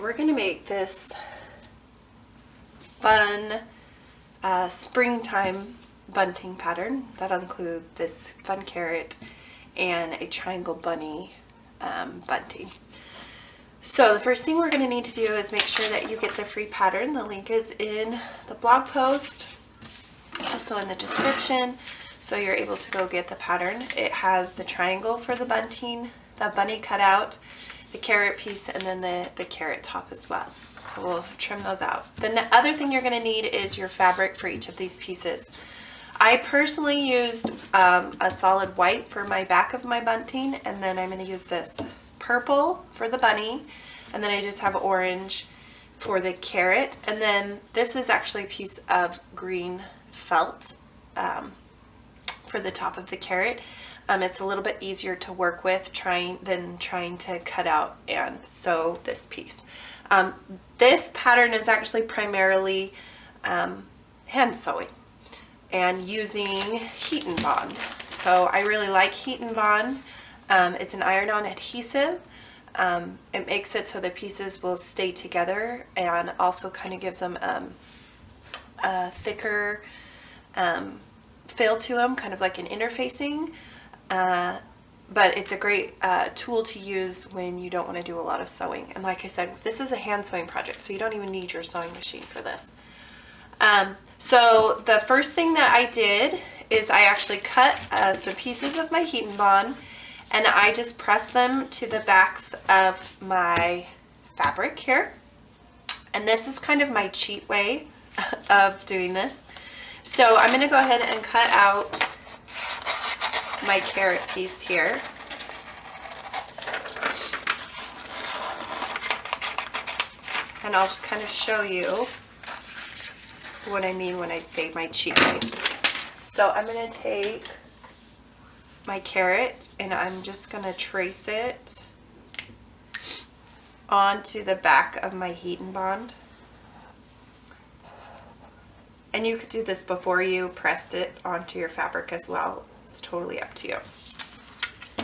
we're gonna make this fun springtime bunting pattern. That'll include this fun carrot and a triangle bunny bunting. So the first thing we're going to need to do is make sure that you get the free pattern. The link is in the blog post, also in the description, so you're able to go get the pattern. It has the triangle for the bunting, the bunny cutout, the carrot piece, and then the carrot top as well. So we'll trim those out. The other thing you're going to need is your fabric for each of these pieces. I personally used a solid white for my back of my bunting, and then I'm going to use this purple for the bunny, and then I just have orange for the carrot, and then this is actually a piece of green felt for the top of the carrot. It's a little bit easier to work with than trying to cut out and sew this piece. This pattern is actually primarily hand sewing and using heat and bond. So I really like heat and bond. It's an iron-on adhesive. It makes it so the pieces will stay together and also kind of gives them a thicker feel to them, kind of like an interfacing. But it's a great tool to use when you don't want to do a lot of sewing. And like I said, this is a hand sewing project, so you don't even need your sewing machine for this. So the first thing that I did is I actually cut some pieces of my heat and bond, and I just pressed them to the backs of my fabric here. And this is kind of my cheat way of doing this. So I'm going to go ahead and cut out my carrot piece here. And I'll kind of show you what I mean when I say my cheat way. So I'm going to take my carrot and I'm just going to trace it onto the back of my heat and bond. And you could do this before you pressed it onto your fabric as well. It's totally up to you.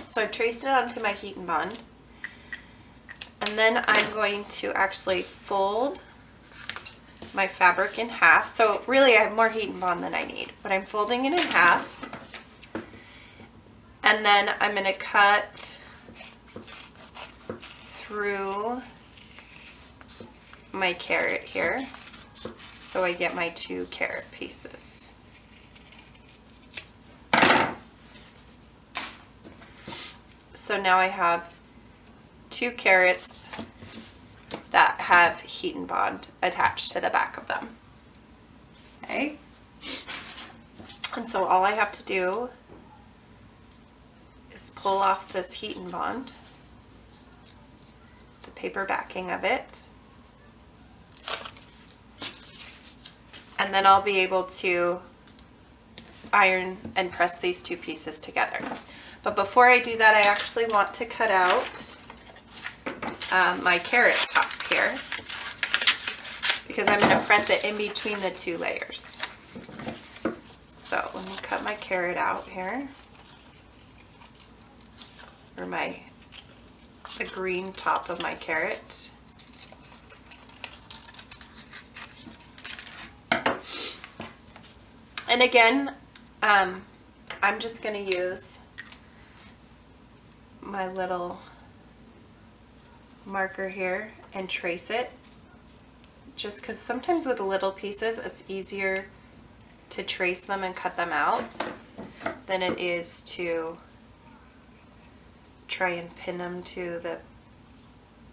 So I've traced it onto my heat and bond. And then I'm going to actually fold my fabric in half. So really I have more heat and bond than I need, but I'm folding it in half. And then I'm going to cut through my carrot here so I get my 2 carrot pieces. So now I have 2 carrots that have heat and bond attached to the back of them. Okay? And so all I have to do is pull off this heat and bond, the paper backing of it, and then I'll be able to iron and press these 2 pieces together. But before I do that, I actually want to cut out my carrot top here, because I'm going to press it in between the 2 layers. So let me cut my carrot out here, or the green top of my carrot. And again, I'm just going to use my little marker here and trace it, just because sometimes with little pieces it's easier to trace them and cut them out than it is to try and pin them to the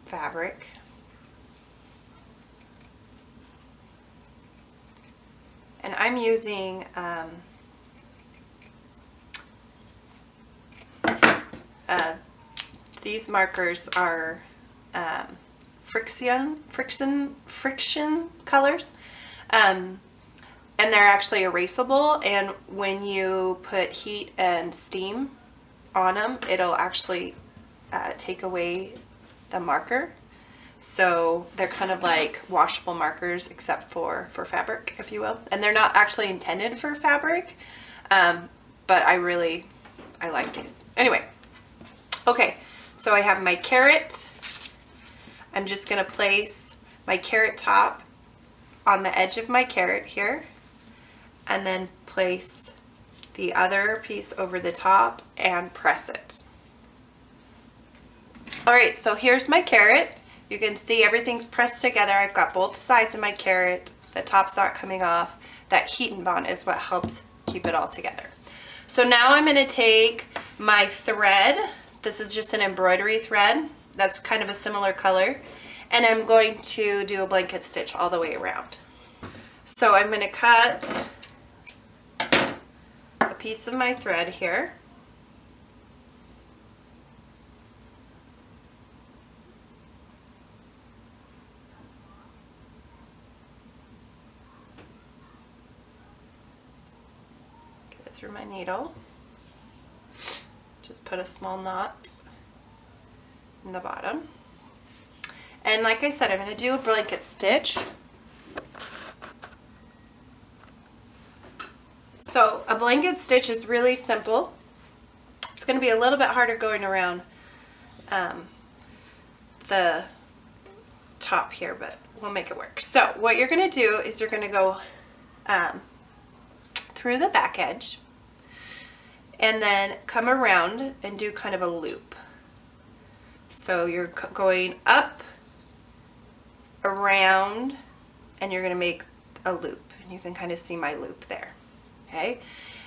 fabric. And I'm using these markers are friction colors, and they're actually erasable, and when you put heat and steam on them, it'll actually take away the marker. So they're kind of like washable markers, except for fabric, if you will. And they're not actually intended for fabric, but I like these. Anyway, okay, so I have my carrot, I'm just going to place my carrot top on the edge of my carrot here, and then place the other piece over the top and press it. All right, so here's my carrot. You can see everything's pressed together. I've got both sides of my carrot. The top's not coming off. That heat and bond is what helps keep it all together. So now I'm going to take my thread. This is just an embroidery thread that's kind of a similar color, and I'm going to do a blanket stitch all the way around. So I'm going to cut a piece of my thread here. Through my needle. Just put a small knot in the bottom. And like I said, I'm going to do a blanket stitch. So a blanket stitch is really simple. It's going to be a little bit harder going around the top here, but we'll make it work. So what you're going to do is you're going to go through the back edge, and then come around and do kind of a loop. So you're going up, around, and you're going to make a loop. And you can kind of see my loop there. Okay?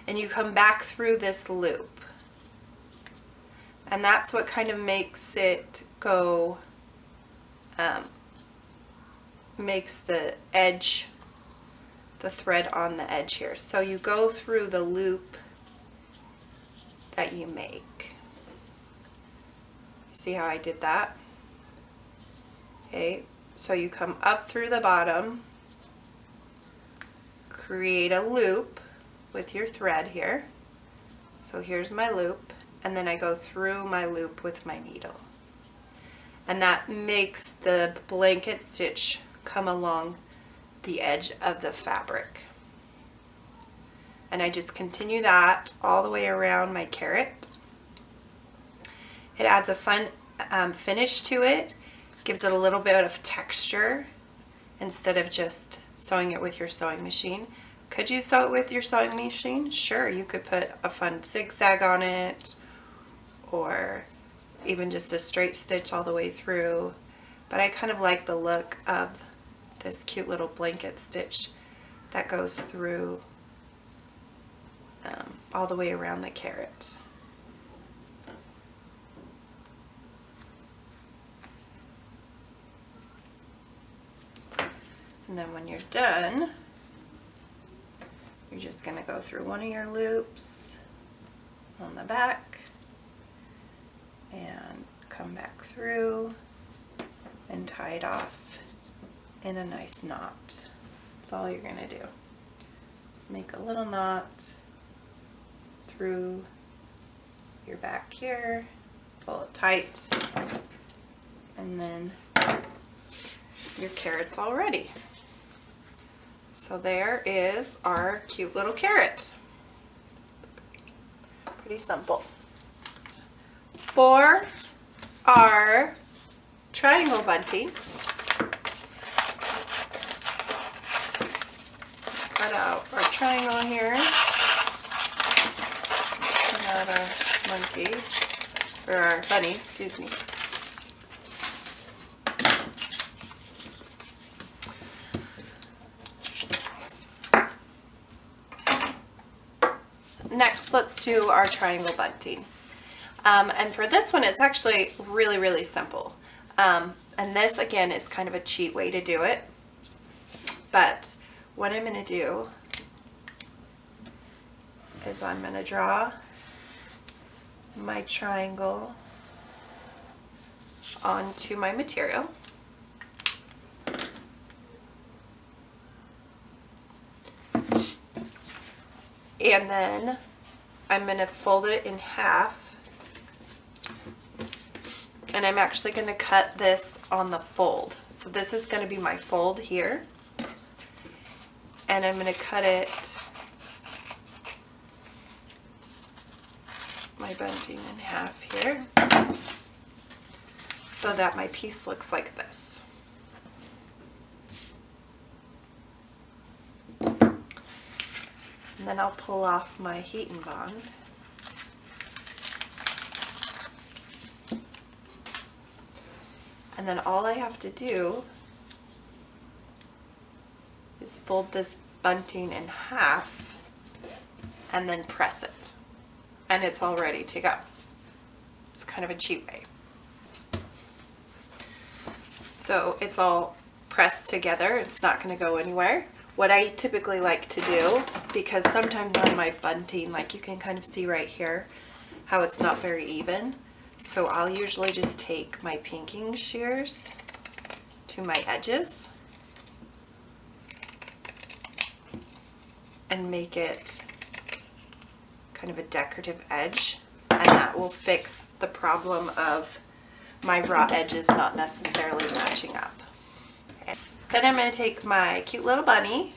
And you come back through this loop. And that's what kind of makes it go, makes the edge, the thread on the edge here. So you go through the loop that you make. See how I did that? Okay, so you come up through the bottom, create a loop with your thread here. So here's my loop, and then I go through my loop with my needle. And that makes the blanket stitch come along the edge of the fabric. And I just continue that all the way around my carrot. It adds a fun finish to it, gives it a little bit of texture instead of just sewing it with your sewing machine. Could you sew it with your sewing machine? Sure, you could put a fun zigzag on it, or even just a straight stitch all the way through. But I kind of like the look of this cute little blanket stitch that goes through all the way around the carrot. And then when you're done, you're just going to go through one of your loops on the back and come back through and tie it off in a nice knot. That's all you're going to do. Just make a little knot through your back here, pull it tight, and then your carrot's all ready. So there is our cute little carrot. Pretty simple. For our triangle bunting, cut out our triangle here. Cut out our monkey, or our bunny, excuse me. Next, let's do our triangle bunting. And for this one, it's actually really, really simple. And this, again, is kind of a cheat way to do it. But what I'm going to do is I'm going to draw my triangle onto my material. And then I'm going to fold it in half, and I'm actually going to cut this on the fold. So this is going to be my fold here, and I'm going to cut it, my bunting, in half here. so that my piece looks like this. And then I'll pull off my heat and bond. And then all I have to do is fold this bunting in half and then press it. And it's all ready to go. It's kind of a cheap way. So it's all pressed together. It's not going to go anywhere. What I typically like to do, because sometimes on my bunting, like you can kind of see right here how it's not very even. So I'll usually just take my pinking shears to my edges and make it kind of a decorative edge, and that will fix the problem of my raw edges not necessarily matching up. Okay. Then I'm going to take my cute little bunny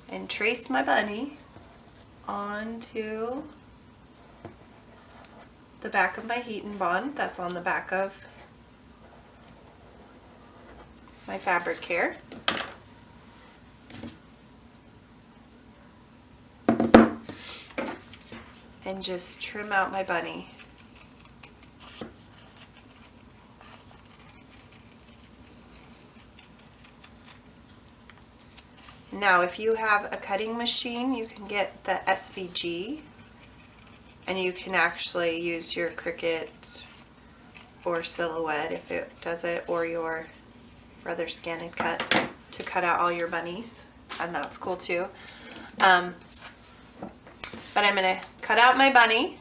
and trace my bunny onto the back of my heat and bond that's on the back of my fabric here. And just trim out my bunny. Now, if you have a cutting machine, you can get the SVG, and you can actually use your Cricut or Silhouette if it does it, or your Brother Scan and Cut to cut out all your bunnies, and that's cool too. But I'm going to cut out my bunny,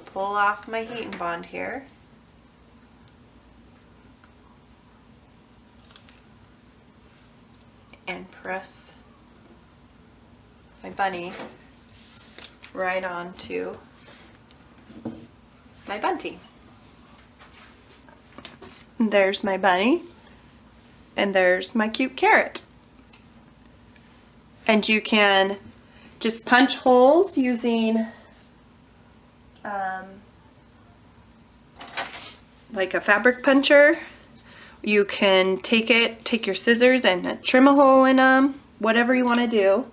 pull off my heat and bond here, and press my bunny right onto my bunting. There's my bunny, and there's my cute carrot. And you can just punch holes using like a fabric puncher. You can take your scissors and trim a hole in them, whatever you want to do.